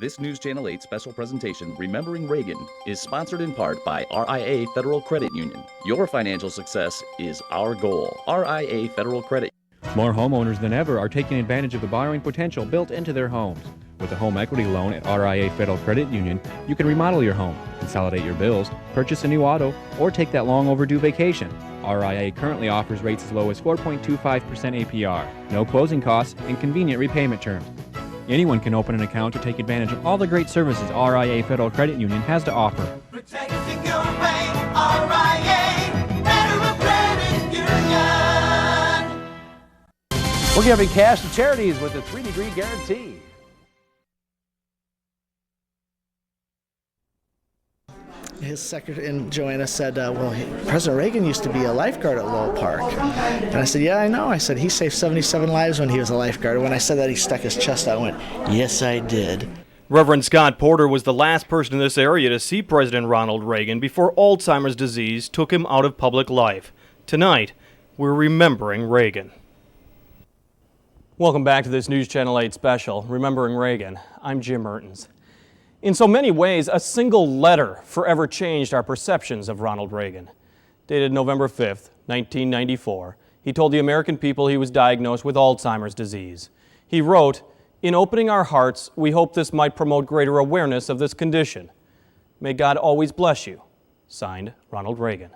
This News Channel 8 special presentation, Remembering Reagan, is sponsored in part by RIA Federal Credit Union. Your financial success is our goal. RIA Federal Credit. More homeowners than ever are taking advantage of the borrowing potential built into their homes. With a home equity loan at RIA Federal Credit Union, you can remodel your home, consolidate your bills, purchase a new auto, or take that long overdue vacation. RIA currently offers rates as low as 4.25% APR, no closing costs, and convenient repayment terms. Anyone can open an account to take advantage of all the great services RIA Federal Credit Union has to offer. Protecting your bank, RIA Federal Credit Union. We're giving cash to charities with a 3-degree guarantee. His secretary, and Joanna said, well, President Reagan used to be a lifeguard at Lowell Park. And I said, yeah, I know. I said, he saved 77 lives when he was a lifeguard. When I said that, he stuck his chest out and went, yes, I did. Reverend Scott Porter was the last person in this area to see President Ronald Reagan before Alzheimer's disease took him out of public life. Tonight, we're remembering Reagan. Welcome back to this News Channel 8 special, Remembering Reagan. I'm Jim Mertens. In so many ways, a single letter forever changed our perceptions of Ronald Reagan. Dated November 5th, 1994, he told the American people he was diagnosed with Alzheimer's disease. He wrote, "In opening our hearts, we hope this might promote greater awareness of this condition. May God always bless you." Signed, Ronald Reagan.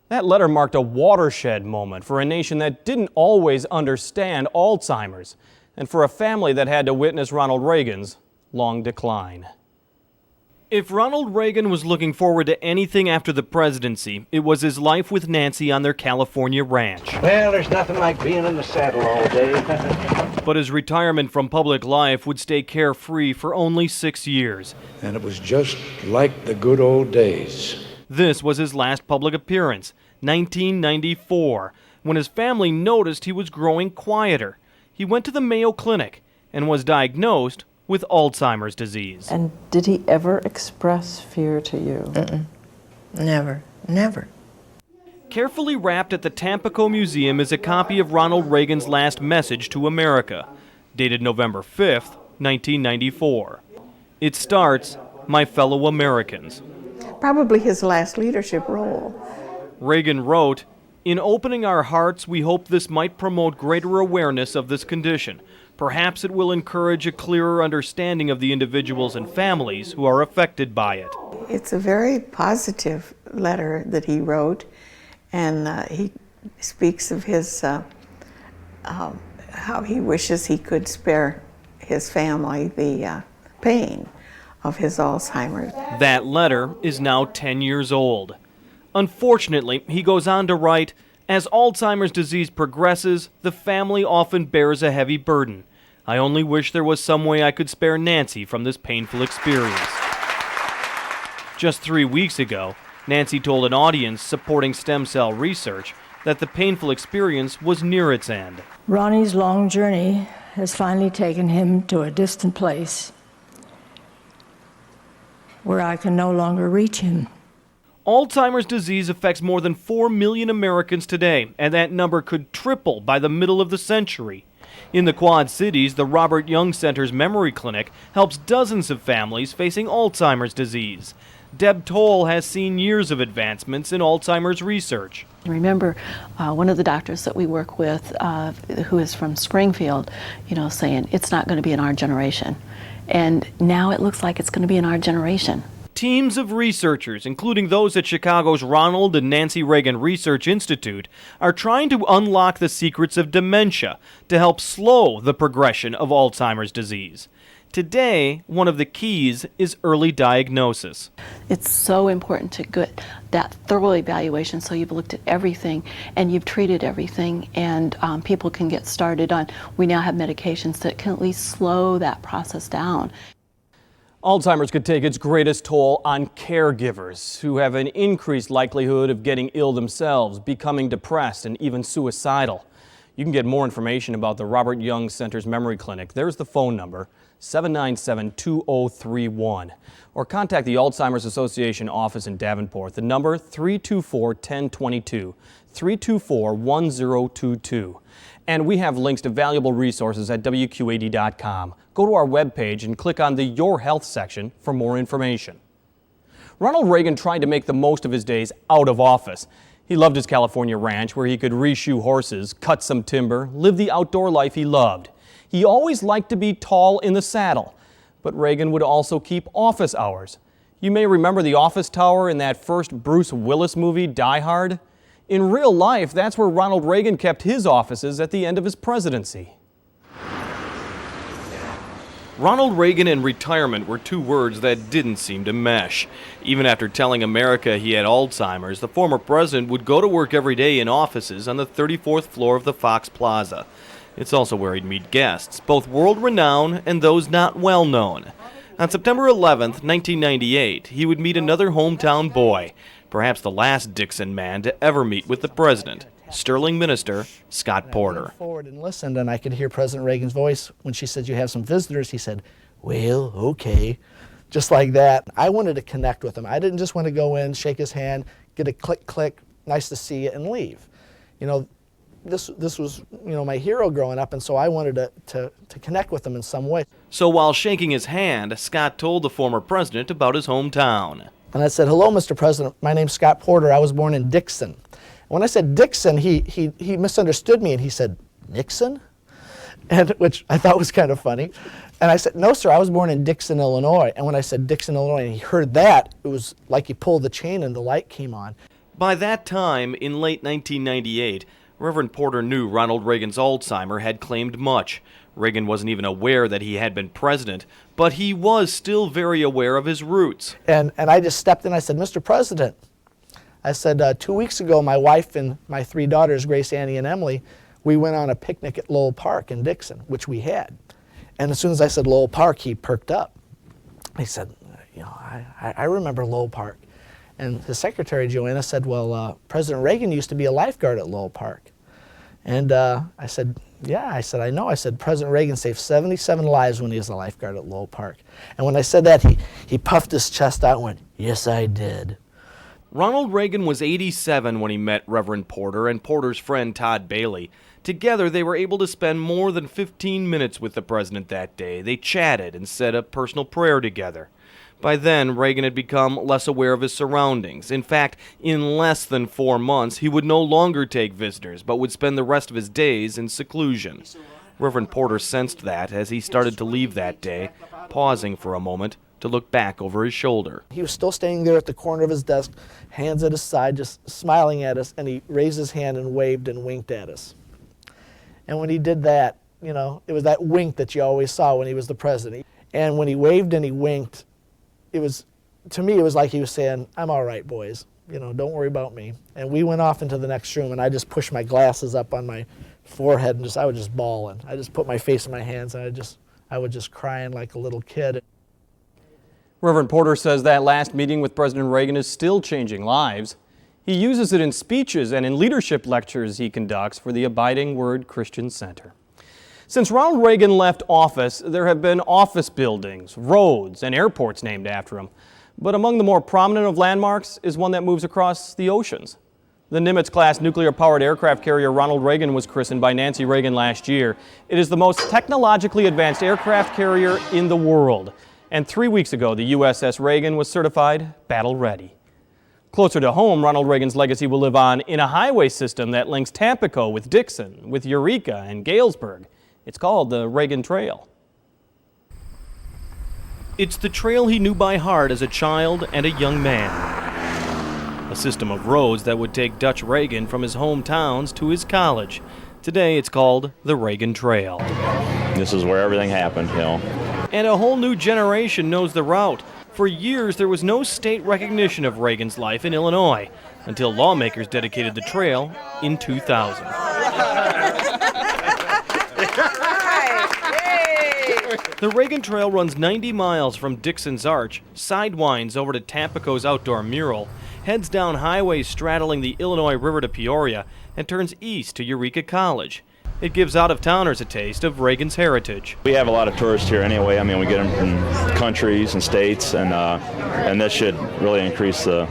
That letter marked a watershed moment for a nation that didn't always understand Alzheimer's, and for a family that had to witness Ronald Reagan's long decline. If Ronald Reagan was looking forward to anything after the presidency, it was his life with Nancy on their California ranch. Well, there's nothing like being in the saddle all day. But his retirement from public life would stay carefree for only 6 years. And it was just like the good old days. This was his last public appearance, 1994, when his family noticed he was growing quieter. He went to the Mayo Clinic and was diagnosed with Alzheimer's disease. And did he ever express fear to you? Never, never. Carefully wrapped at the Tampico Museum is a copy of Ronald Reagan's last message to America, dated November 5th, 1994. It starts, "My fellow Americans." Probably his last leadership role. Reagan wrote, "In opening our hearts, we hope this might promote greater awareness of this condition. Perhaps it will encourage a clearer understanding of the individuals and families who are affected by it." It's a very positive letter that he wrote, and he speaks of his how he wishes he could spare his family the pain of his Alzheimer's. That letter is now 10 years old. Unfortunately, he goes on to write, "As Alzheimer's disease progresses, the family often bears a heavy burden. I only wish there was some way I could spare Nancy from this painful experience." Just 3 weeks ago, Nancy told an audience supporting stem cell research that the painful experience was near its end. Ronnie's long journey has finally taken him to a distant place where I can no longer reach him. Alzheimer's disease affects more than 4 million Americans today, and that number could triple by the middle of the century. In the Quad Cities, the Robert Young Center's Memory Clinic helps dozens of families facing Alzheimer's disease. Deb Toll has seen years of advancements in Alzheimer's research. Remember, one of the doctors that we work with, who is from Springfield, saying it's not going to be in our generation. And now it looks like it's going to be in our generation. Teams of researchers, including those at Chicago's Ronald and Nancy Reagan Research Institute, are trying to unlock the secrets of dementia to help slow the progression of Alzheimer's disease. Today, one of the keys is early diagnosis. It's so important to get that thorough evaluation, so you've looked at everything and you've treated everything, and people can get started on, we now have medications that can at least slow that process down. Alzheimer's could take its greatest toll on caregivers who have an increased likelihood of getting ill themselves, becoming depressed, and even suicidal. You can get more information about the Robert Young Center's Memory Clinic. There's the phone number, 797-2031. Or contact the Alzheimer's Association office in Davenport. The number, 324-1022, 324-1022. And we have links to valuable resources at WQAD.com. Go to our webpage and click on the Your Health section for more information. Ronald Reagan tried to make the most of his days out of office. He loved his California ranch where he could reshoe horses, cut some timber, live the outdoor life he loved. He always liked to be tall in the saddle, but Reagan would also keep office hours. You may remember the office tower in that first Bruce Willis movie, Die Hard. In real life, that's where Ronald Reagan kept his offices at the end of his presidency. Ronald Reagan and retirement were two words that didn't seem to mesh. Even after telling America he had Alzheimer's, the former president would go to work every day in offices on the 34th floor of the Fox Plaza. It's also where he'd meet guests, both world-renowned and those not well-known. On September 11th, 1998, he would meet another hometown boy, perhaps the last Dixon man to ever meet with the president, Sterling Minister Scott Porter. I leaned forward and listened, and I could hear President Reagan's voice when she said, "You have some visitors." He said, "Well, okay," just like that. I wanted to connect with him. I didn't just want to go in, shake his hand, get a click, nice to see you, and leave. You know, this was, you know, my hero growing up, and so I wanted to connect with him in some way. So while shaking his hand, Scott told the former president about his hometown. And I said, "Hello, Mr. President. My name's Scott Porter. I was born in Dixon." When I said Dixon, he misunderstood me, and he said, "Nixon?" And which I thought was kind of funny. And I said, "No, sir, I was born in Dixon, Illinois." And when I said Dixon, Illinois, and he heard that, it was like he pulled the chain and the light came on. By that time, in late 1998, Reverend Porter knew Ronald Reagan's Alzheimer had claimed much. Reagan wasn't even aware that he had been president, but he was still very aware of his roots. And I just stepped in, I said, "Mr. President," I said, 2 weeks ago, my wife and my 3 daughters, Grace, Annie, and Emily, we went on a picnic at Lowell Park in Dixon, which we had. And as soon as I said Lowell Park, he perked up. He said, "You know, I remember Lowell Park." And his secretary, Joanna, said, "Well, President Reagan used to be a lifeguard at Lowell Park." And I said, "Yeah," I said, "I know." I said, "President Reagan saved 77 lives when he was a lifeguard at Lowell Park." And when I said that, he puffed his chest out and went, "Yes, I did." Ronald Reagan was 87 when he met Reverend Porter and Porter's friend Todd Bailey. Together, they were able to spend more than 15 minutes with the president that day. They chatted and said a personal prayer together. By then, Reagan had become less aware of his surroundings. In fact, in less than 4 months, he would no longer take visitors, but would spend the rest of his days in seclusion. Reverend Porter sensed that as he started to leave that day, pausing for a moment to look back over his shoulder. He was still standing there at the corner of his desk, hands at his side, just smiling at us, and he raised his hand and waved and winked at us. And when he did that, you know, it was that wink that you always saw when he was the president. And when he waved and he winked, it was, to me, it was like he was saying, "I'm all right, boys. You know, don't worry about me." And we went off into the next room, and I just pushed my glasses up on my forehead, and I was just bawling. I just put my face in my hands, and I was just crying like a little kid. Reverend Porter says that last meeting with President Reagan is still changing lives. He uses it in speeches and in leadership lectures he conducts for the Abiding Word Christian Center. Since Ronald Reagan left office, there have been office buildings, roads, and airports named after him. But among the more prominent of landmarks is one that moves across the oceans. The Nimitz-class nuclear-powered aircraft carrier Ronald Reagan was christened by Nancy Reagan last year. It is the most technologically advanced aircraft carrier in the world. And 3 weeks ago, the USS Reagan was certified battle-ready. Closer to home, Ronald Reagan's legacy will live on in a highway system that links Tampico with Dixon, with Eureka and Galesburg. It's called the Reagan Trail. It's the trail he knew by heart as a child and a young man. A system of roads that would take Dutch Reagan from his hometowns to his college. Today it's called the Reagan Trail. This is where everything happened, you know. And a whole new generation knows the route. For years, there was no state recognition of Reagan's life in Illinois, until lawmakers dedicated the trail in 2000. The Reagan Trail runs 90 miles from Dixon's Arch, sidewinds over to Tampico's outdoor mural, heads down highways straddling the Illinois River to Peoria, and turns east to Eureka College. It gives out-of-towners a taste of Reagan's heritage. We have a lot of tourists here anyway. I mean, we get them from countries and states, and this should really increase the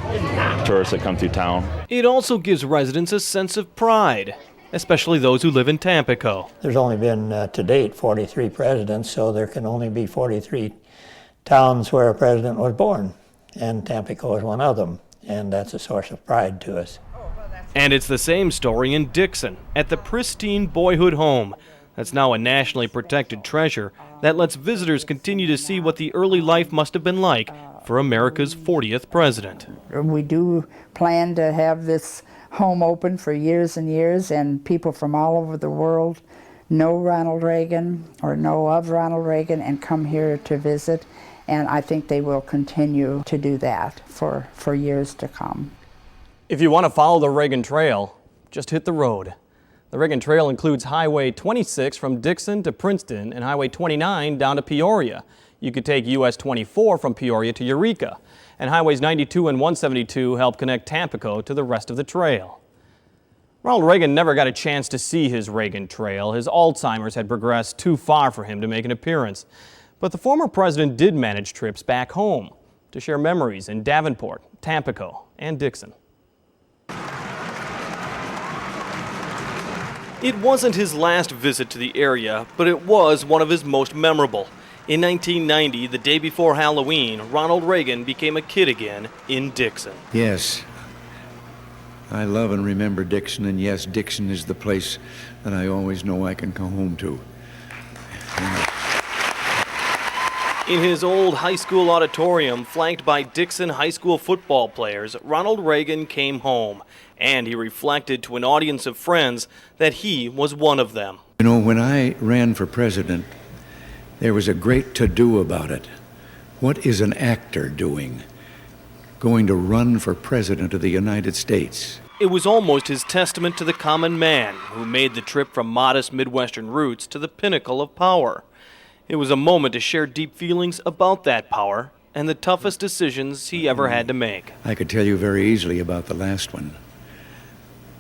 tourists that come through town. It also gives residents a sense of pride, especially those who live in Tampico. There's only been, to date, 43 presidents, so there can only be 43 towns where a president was born, and Tampico is one of them, and that's a source of pride to us. And it's the same story in Dixon, at the pristine boyhood home. That's now a nationally protected treasure that lets visitors continue to see what the early life must have been like for America's 40th president. We do plan to have this home open for years and years, and people from all over the world know Ronald Reagan or know of Ronald Reagan and come here to visit, and I think they will continue to do that for years to come. If you want to follow the Reagan Trail, just hit the road. The Reagan Trail includes Highway 26 from Dixon to Princeton and Highway 29 down to Peoria. You could take US 24 from Peoria to Eureka. And Highways 92 and 172 help connect Tampico to the rest of the trail. Ronald Reagan never got a chance to see his Reagan Trail. His Alzheimer's had progressed too far for him to make an appearance. But the former president did manage trips back home to share memories in Davenport, Tampico, and Dixon. It wasn't his last visit to the area, but it was one of his most memorable. In 1990, the day before Halloween, Ronald Reagan became a kid again in Dixon. Yes, I love and remember Dixon, and yes, Dixon is the place that I always know I can come home to. In his old high school auditorium, flanked by Dixon high school football players, Ronald Reagan came home, and he reflected to an audience of friends that he was one of them. You know, when I ran for president, there was a great to-do about it. What is an actor doing? Going to run for president of the United States. It was almost his testament to the common man who made the trip from modest Midwestern roots to the pinnacle of power. It was a moment to share deep feelings about that power and the toughest decisions he ever had to make. I could tell you very easily about the last one,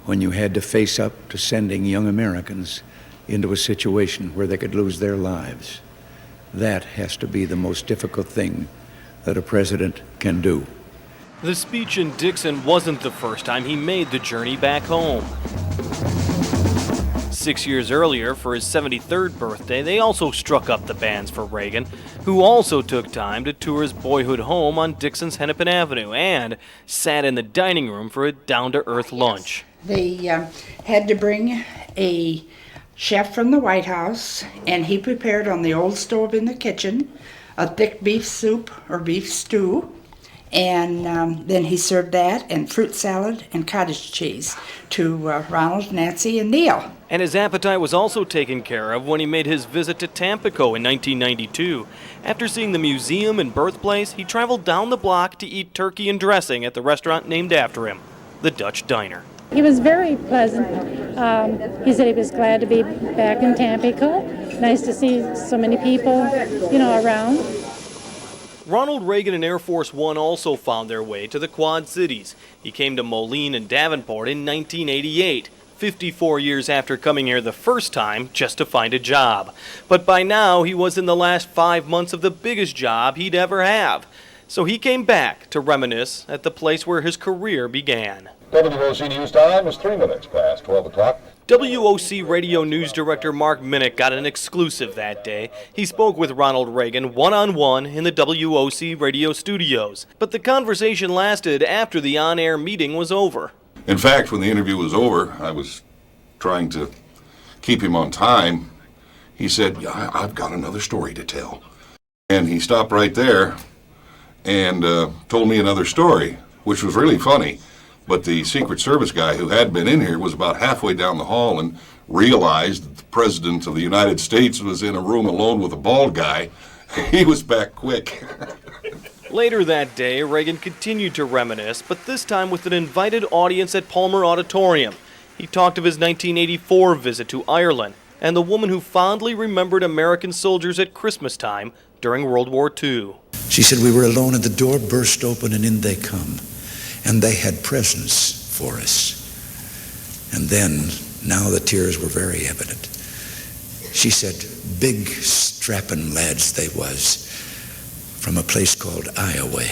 when you had to face up to sending young Americans into a situation where they could lose their lives. That has to be the most difficult thing that a president can do. The speech in Dixon wasn't the first time he made the journey back home. 6 years earlier, for his 73rd birthday, they also struck up the bands for Reagan, who also took time to tour his boyhood home on Dixon's Hennepin Avenue and sat in the dining room for a down-to-earth lunch. They had to bring a chef from the White House, and he prepared on the old stove in the kitchen a thick beef soup or beef stew, and then he served that and fruit salad and cottage cheese to Ronald, Nancy, and Neil. And his appetite was also taken care of when he made his visit to Tampico in 1992. After seeing the museum and birthplace, he traveled down the block to eat turkey and dressing at the restaurant named after him, the Dutch Diner. He was very pleasant. He said he was glad to be back in Tampico. Nice to see so many people, around. Ronald Reagan and Air Force One also found their way to the Quad Cities. He came to Moline and Davenport in 1988, 54 years after coming here the first time just to find a job. But by now, he was in the last 5 months of the biggest job he'd ever have. So he came back to reminisce at the place where his career began. WOC News time is 3 minutes past 12 o'clock. WOC Radio News Director Mark Minnick got an exclusive that day. He spoke with Ronald Reagan one-on-one in the WOC radio studios. But the conversation lasted after the on-air meeting was over. In fact, when the interview was over, I was trying to keep him on time. He said, "Yeah, I've got another story to tell." And he stopped right there and told me another story, which was really funny. But the Secret Service guy who had been in here was about halfway down the hall and realized that the President of the United States was in a room alone with a bald guy. He was back quick. Later that day, Reagan continued to reminisce, but this time with an invited audience at Palmer Auditorium. He talked of his 1984 visit to Ireland and the woman who fondly remembered American soldiers at Christmas time during World War II. She said, we were alone and the door burst open and in they come. And they had presents for us. And then, now the tears were very evident. She said, big strappin' lads they was, from a place called Iowa.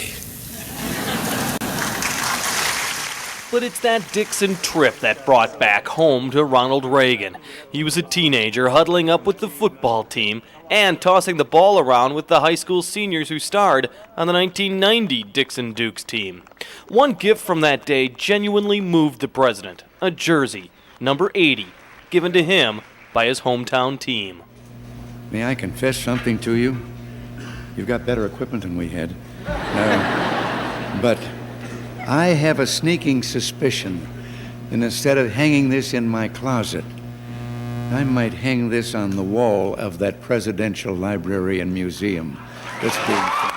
But it's that Dixon trip that brought back home to Ronald Reagan. He was a teenager huddling up with the football team and tossing the ball around with the high school seniors who starred on the 1990 Dixon Dukes team. One gift from that day genuinely moved the president, a jersey, number 80, given to him by his hometown team. May I confess something to you? You've got better equipment than we had. But I have a sneaking suspicion that instead of hanging this in my closet, I might hang this on the wall of that presidential library and museum that's being finished.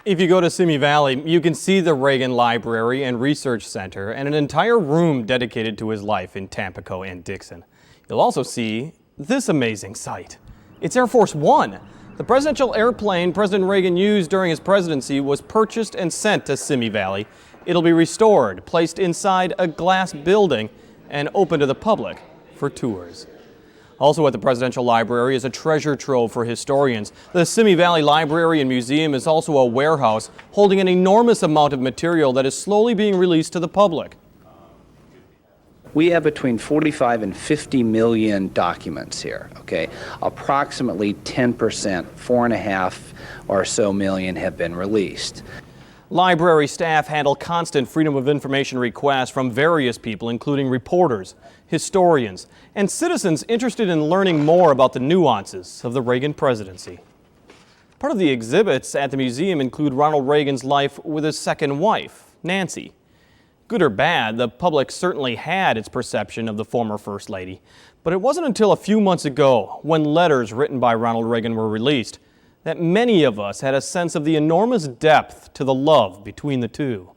If you go to Simi Valley, you can see the Reagan Library and Research Center and an entire room dedicated to his life in Tampico and Dixon. You'll also see this amazing sight. It's Air Force One. The presidential airplane President Reagan used during his presidency was purchased and sent to Simi Valley. It'll be restored, placed inside a glass building, and open to the public for tours. Also at the Presidential Library is a treasure trove for historians. The Simi Valley Library and Museum is also a warehouse holding an enormous amount of material that is slowly being released to the public. We have between 45 and 50 million documents here, okay? Approximately 10%, 4.5 or so million have been released. Library staff handle constant Freedom of Information requests from various people, including reporters, historians, and citizens interested in learning more about the nuances of the Reagan presidency. Part of the exhibits at the museum include Ronald Reagan's life with his second wife, Nancy. Good or bad, the public certainly had its perception of the former First Lady. But it wasn't until a few months ago, when letters written by Ronald Reagan were released, that many of us had a sense of the enormous depth to the love between the two.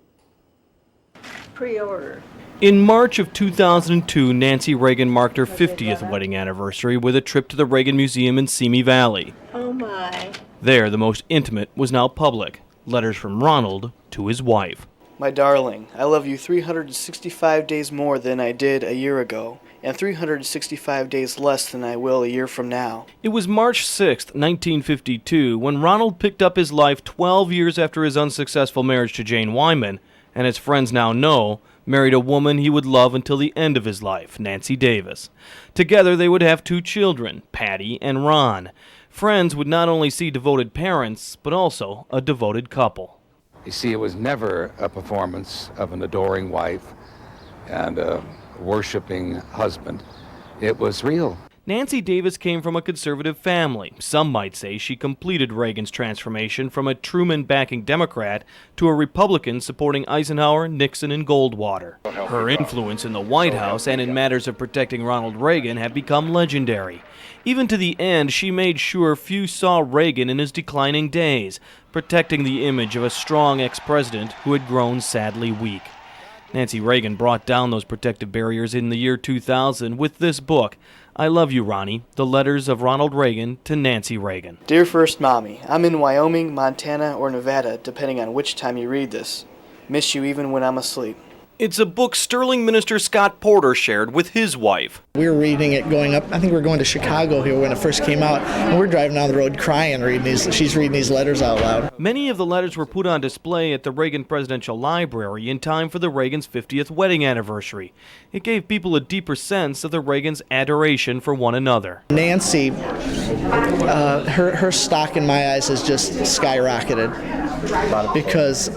Pre-order. In March of 2002, Nancy Reagan marked her 50th wedding anniversary with a trip to the Reagan Museum in Simi Valley. Oh my. There, the most intimate was now public. Letters from Ronald to his wife. My darling, I love you 365 days more than I did a year ago, and 365 days less than I will a year from now. It was March 6, 1952, when Ronald picked up his life 12 years after his unsuccessful marriage to Jane Wyman, and as friends now know, married a woman he would love until the end of his life, Nancy Davis. Together they would have 2 children, Patty and Ron. Friends would not only see devoted parents, but also a devoted couple. You see, it was never a performance of an adoring wife and a worshiping husband. It was real. Nancy Davis came from a conservative family. Some might say she completed Reagan's transformation from a Truman-backing Democrat to a Republican supporting Eisenhower, Nixon, and Goldwater. Her influence in the White House and in matters of protecting Ronald Reagan have become legendary. Even to the end, she made sure few saw Reagan in his declining days, protecting the image of a strong ex-president who had grown sadly weak. Nancy Reagan brought down those protective barriers in the year 2000 with this book, I Love You, Ronnie, The Letters of Ronald Reagan to Nancy Reagan. Dear First Mommy, I'm in Wyoming, Montana, or Nevada, depending on which time you read this. Miss you even when I'm asleep. It's a book Sterling Minister Scott Porter shared with his wife. We were reading it going up. I think we were going to Chicago here when it first came out, and we're driving down the road crying, reading these. She's reading these letters out loud. Many of the letters were put on display at the Reagan Presidential Library in time for the Reagan's 50th wedding anniversary. It gave people a deeper sense of the Reagans' adoration for one another. Nancy, her stock in my eyes has just skyrocketed because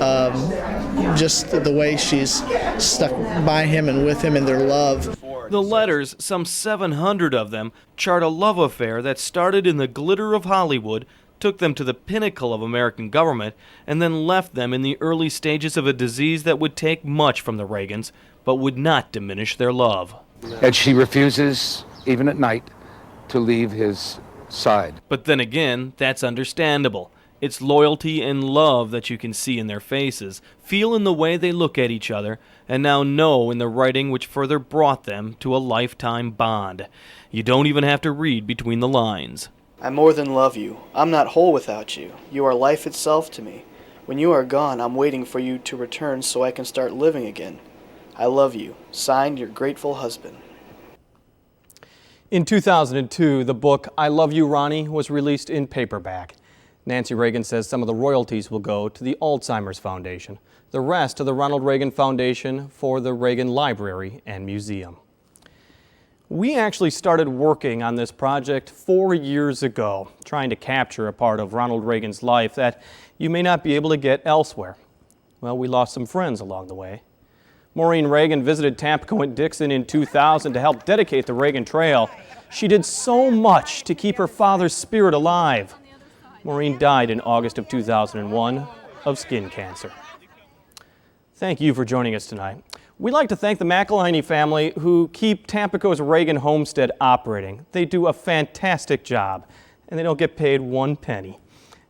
just the way she's stuck by him and with him in their love. The letters, some 700 of them, chart a love affair that started in the glitter of Hollywood, took them to the pinnacle of American government, and then left them in the early stages of a disease that would take much from the Reagans, but would not diminish their love. And she refuses, even at night, to leave his side. But then again, that's understandable. It's loyalty and love that you can see in their faces, feel in the way they look at each other, and now know in the writing which further brought them to a lifetime bond. You don't even have to read between the lines. I more than love you. I'm not whole without you. You are life itself to me. When you are gone, I'm waiting for you to return so I can start living again. I love you. Signed, your grateful husband. In 2002, the book I Love You, Ronnie was released in paperback. Nancy Reagan says some of the royalties will go to the Alzheimer's Foundation, the rest to the Ronald Reagan Foundation for the Reagan Library and Museum. We actually started working on this project 4 years ago, trying to capture a part of Ronald Reagan's life that you may not be able to get elsewhere. Well, we lost some friends along the way. Maureen Reagan visited Tampico and Dixon in 2000 to help dedicate the Reagan Trail. She did so much to keep her father's spirit alive. Maureen died in August of 2001 of skin cancer. Thank you for joining us tonight. We'd like to thank the McElhinney family who keep Tampico's Reagan homestead operating. They do a fantastic job, and they don't get paid 1 penny.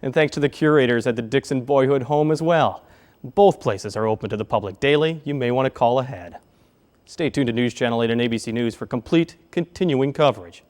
And thanks to the curators at the Dixon Boyhood Home as well. Both places are open to the public daily. You may want to call ahead. Stay tuned to News Channel 8 and ABC News for complete, continuing coverage.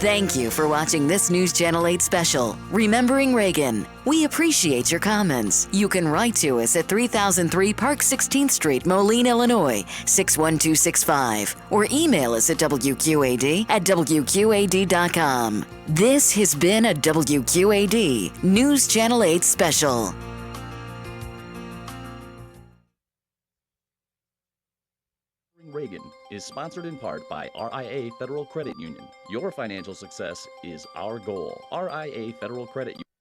Thank you for watching this News Channel 8 special, Remembering Reagan. We appreciate your comments. You can write to us at 3003 Park 16th Street, Moline, Illinois, 61265, or email us at wqad@wqad.com. This has been a WQAD News Channel 8 special. Reagan is sponsored in part by RIA Federal Credit Union. Your financial success is our goal. RIA Federal Credit Union.